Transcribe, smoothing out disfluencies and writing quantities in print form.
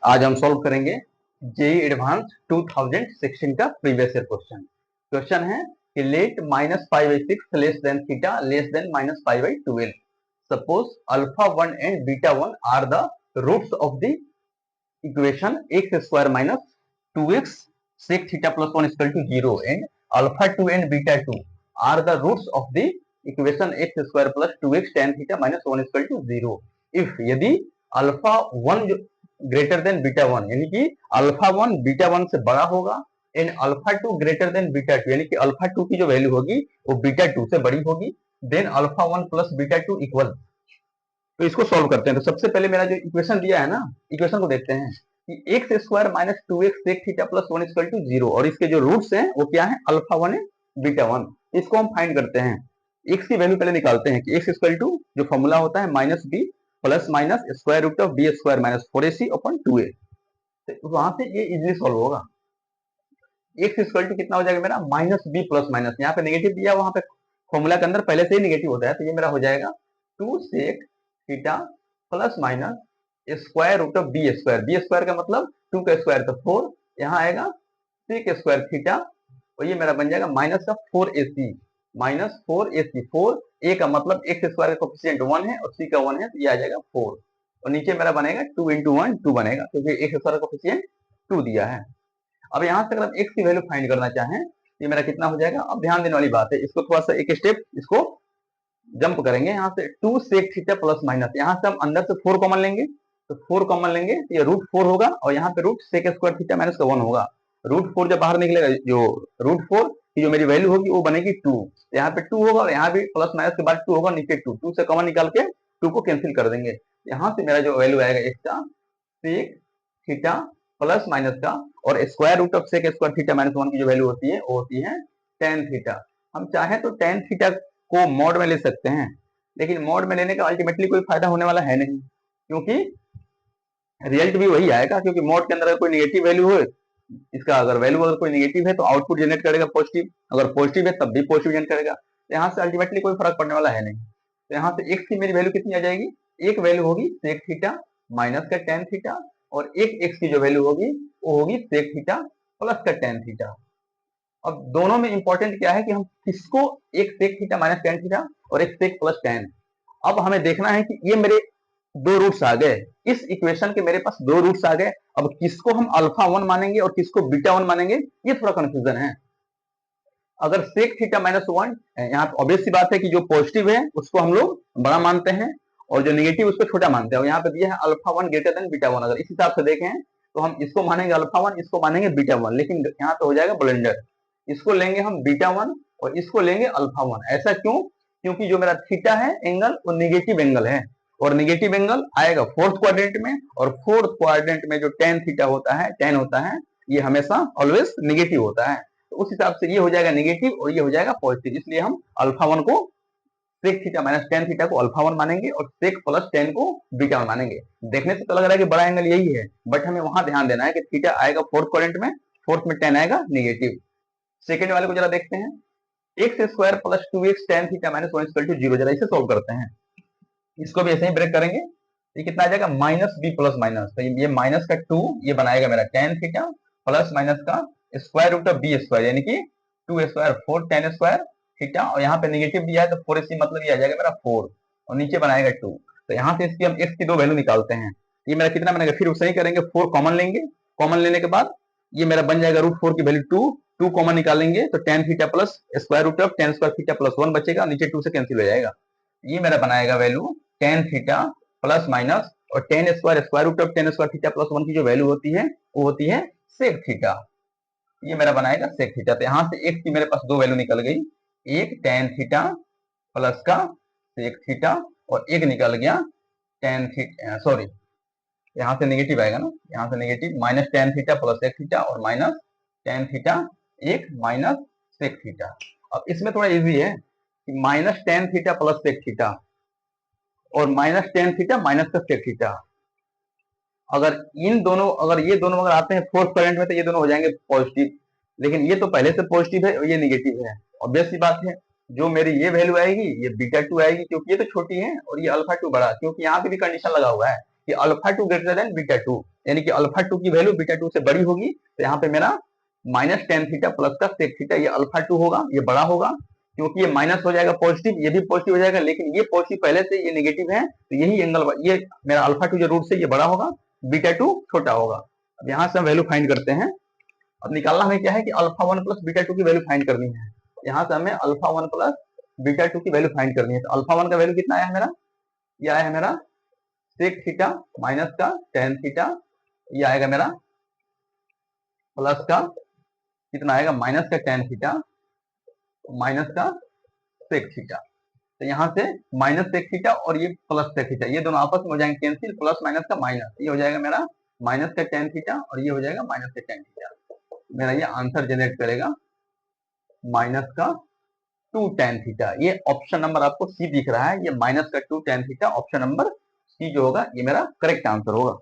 आज हम सॉल्व करेंगे जेई एडवांस 2016 का प्रीवियस ईयर क्वेश्चन। क्वेश्चन है कि let -5/6 less than theta less than -5/12। Suppose alpha 1 and beta 1 are the roots of the equation x² minus 2x sec theta plus 1 is equal to 0 and alpha 2 and beta 2 are the roots of the equation x² plus 2x tan theta minus 1 is equal to 0 if यदि alpha 1 greater than beta 1 यानी कि alpha 1 beta 1 से बड़ा होगा and alpha 2 greater than beta 2 यानी कि alpha 2 की जो वैल्यू होगी वो बीटा 2 से बड़ी होगी, then alpha 1 plus beta 2 equal. तो इसको सॉल्व करते हैं। तो सबसे पहले मेरा जो इक्वेशन दिया है ना, इक्वेशन को देखते हैं कि x square minus 2x sec theta plus 1 equal to 0 और इसके जो रूट्स हैं वो क्या है, अल्फा 1 है बीटा 1। इसको हम फाइंड करते हैं। एक्स की वैल्यू पहले निकालते हैं कि एक्स इक्वल टू जो फॉर्मूला होता है minus b plus minus square root of b square minus 4ac upon 2a। तो वहां से ये इजीली सॉल्व होगा। एक्स इक्वल टू कितना हो जाएगा मेरा, माइनस बी प्लस माइनस, यहाँ पे नेगेटिव दिया, वहां पे फॉर्मूला के अंदर पहले से ही नेगेटिव होता है, तो ये मेरा हो जाएगा 2 sec theta plus minus square root of b square. B square का मतलब 2 का स्क्वायर तो 4, यहाँ आएगा सेक स्क्वायर थीटा और ये मेरा बन जाएगा माइनस का 4ac माइनस 4ac। 4a का मतलब एक्स स्क्वायर का कोफिशिएंट 1 है और सी का 1 है, तो ये आ जाएगा 4 और नीचे मेरा बनेगा 2 इंटू 1 2 बनेगा क्योंकि एक्स स्क्वायर का कोफिशिएंट 2 दिया है। अब यहाँ से अगर हम एक्स की वैल्यू फाइंड करना चाहें ये मेरा कितना हो जाएगा। अब ध्यान देने वाली बात है, इसको थोड़ा सा एक स्टेप इसको जंप करेंगे। यहाँ से 2 सेक थीटा प्लस माइनस, यहाँ से हम अंदर से 4 कॉमन लेंगे, तो 4 कॉमन लेंगे तो ये रूट 4 होगा और यहाँ पे root sec square theta minus का 1 होगा। रूट 4 जब बाहर निकलेगा, जो रूट 4 की जो मेरी वैल्यू होगी वो बनेगी 2। यहाँ पे 2 होगा और यहाँ भी प्लस माइनस के बाद 2 होगा, नीचे 2 से कॉमन निकाल के 2 को कैंसिल कर देंगे। यहाँ से मेरा जो वैल्यू आएगा एक्स का सेक थीटा प्लस माइनस का और square root of sec square theta minus 1 की जो वैल्यू होती है वो होती है टेन थीटा। हम चाहे तो टेन थीटा को मॉड में ले सकते हैं, लेकिन मॉड में लेने का अल्टीमेटली कोई फायदा होने वाला है नहीं, क्योंकि रिजल्ट भी वही आएगा। क्योंकि मॉड के अंदर अगर कोई नेगेटिव वैल्यू हो, इसका अगर वैल्यू अगर कोई नेगेटिव है तो आउटपुट जनरेट करेगा पॉजिटिव, अगर पॉजिटिव है तब भी पॉजिटिव जनरेट करेगा। तो यहाँ से अल्टीमेटली कोई फर्क पड़ने वाला है नहीं। तो यहाँ से एक्स की मेरी वैल्यू कितनी आ जाएगी, एक वैल्यू होगी सेक थीटा माइनस का टेन थीटा और एक एक्स की जो वैल्यू होगी वो होगी सेक थीटा प्लस का टेन थीटा। अब दोनों में इंपॉर्टेंट क्या है कि हम किसको, एक sec theta minus tan theta और एक सेक प्लस टेन। अब हमें देखना है कि ये मेरे दो रूट्स आ गए, इस इक्वेशन के मेरे पास दो रूट्स आ गए। अब किसको हम अल्फा 1 मानेंगे और किसको बीटा 1 मानेंगे, ये थोड़ा कंफ्यूजन है। अगर सेक थीटा माइनस 1, यहाँ ऑब्वियस सी बात है कि जो पॉजिटिव है उसको हम लोग बड़ा मानते हैं और जो नेगेटिव उसको छोटा मानते हैं। और यहाँ पे दिया है अल्फा 1 ग्रेटर देन बीटा 1। अगर इस हिसाब से देखें तो हम इसको मानेंगे अल्फा 1, इसको मानेंगे बीटा 1, लेकिन यहाँ पे हो जाएगा ब्लेंडर। इसको लेंगे हम बीटा 1 और इसको लेंगे अल्फा 1। ऐसा क्यों, क्योंकि जो मेरा थीटा है एंगल वो निगेटिव एंगल है और निगेटिव एंगल आएगा फोर्थ क्वाड्रेंट में, और फोर्थ क्वाड्रेंट में जो टेन थीटा होता है, टेन होता है, ये हमेशा ऑलवेज निगेटिव होता है। तो उस हिसाब से ये हो जाएगा निगेटिव और ये हो जाएगा पॉजिटिव, इसलिए हम अल्फा 1 को sec theta minus tan theta को अल्फा 1 मानेंगे और सेक प्लस टेन को बीटा 1 मानेंगे। देखने से तो लग रहा है कि बड़ा एंगल यही है, बट हमें वहां ध्यान देना है कि थीटा आएगा फोर्थ क्वाड्रेंट में, फोर्थ में टेन आएगा निगेटिव। सेकेंड वाले को जरा देखते हैं, x square plus 2x tan theta minus 1 equal to 0। जरा इसे सोल्व करते हैं। इसको भी ऐसे ही ब्रेक करेंगे, ये कितना आ जाएगा माइनस बी प्लस माइनस, तो ये माइनस का 2 ये बनाएगा मेरा टेन थीटा प्लस माइनस का square root of b square यानी कि 2 स्क्वायर 4 टेन स्क्वायर थीटा और यहाँ पे नेगेटिव दिया है तो 4ac मतलब ये आ जाएगा मेरा 4 और नीचे बनाएगा 2। तो यहाँ से इसकी हम x की दो वैल्यू निकालते हैं। ये मेरा कितना बनेगा, फिर उसे ही करेंगे, 4 कॉमन लेंगे, कॉमन लेने के बाद ये मेरा बन जाएगा रूट 4 की वैल्यू 2 कॉमन निकालेंगे तो tan theta plus square root of tan square theta plus 1 बचेगा, नीचे 2 से कैंसिल हो जाएगा। ये मेरा बनाएगा value tan theta plus minus और tan square square root of tan square theta plus 1 की जो वैल्यू होती है वो होती है सेक थीटा। ये मेरा बनाएगा सेक थीटा। तो यहाँ से एक की मेरे पास दो वैल्यू निकल गई, एक टेन थीटा प्लस का सेक थीटा और एक निकल गया टेन थीटा, सॉरी यहाँ से नेगेटिव आएगा ना, यहाँ से negative minus tan theta plus sec theta और माइनस टेन थीटा एक माइनस सेक थीटा। अब इसमें थोड़ा इजी है कि minus tan theta plus sec theta और माइनस टेन थीटा माइनस का सेक थीटा, अगर इन दोनों अगर ये दोनों अगर आते हैं फोर्थ क्वाड्रेंट में तो ये दोनों हो जाएंगे पॉजिटिव, लेकिन ये तो पहले से पॉजिटिव है और ये निगेटिव है। ऑब्वियस सी बात है जो मेरी ये वैल्यू आएगी ये बीटा 2 आएगी, क्योंकि ये तो छोटी है और ये अल्फा 2 बड़ा, क्योंकि यहाँ पे भी कंडीशन लगा हुआ है कि अल्फा 2 ग्रेटर देन बीटा 2। यानी कि अल्फा टू की वैल्यू बीटा टू से बड़ी होगी, तो यहाँ पे मेरा माइनस टेन थीटा प्लस का सेक थीटा, ये अल्फा टू होगा, ये बड़ा होगा, क्योंकि ये माइनस हो जाएगा पॉजिटिव, ये भी पॉजिटिव हो जाएगा, लेकिन ये पॉजिटिव पहले से, ये नेगेटिव है, तो यही एंगल, ये मेरा अल्फा टू जो रूट से ये बड़ा होगा, बीटा टू छोटा होगा। अब यहाँ से हम वैल्यू फाइंड करते हैं। अब निकालना हमें क्या है कि alpha one plus beta two की वैल्यू फाइंड करनी है। यहाँ से हमें alpha one plus beta two की वैल्यू फाइंड करनी है। तो अल्फा वन का वैल्यू कितना आया है मेरा, ये आया है मेरा सेक थीटा माइनस का टेन थीटा, ये आएगा मेरा प्लस का कितना आएगा, माइनस का टेन थीटा माइनस का सेक थीटा। तो यहाँ से माइनस सेक थीटा और ये प्लस सेक थीटा, ये दोनों आपस में हो जाएंगे कैंसिल, प्लस माइनस का माइनस, ये हो जाएगा मेरा माइनस का टेन थीटा और ये हो जाएगा माइनस का टेन थीटा। मेरा ये आंसर जनरेट करेगा माइनस का टू टेन थीटा। ये ऑप्शन नंबर आपको सी दिख रहा है, ये माइनस का two tan theta, option number C जो होगा ये मेरा करेक्ट आंसर होगा।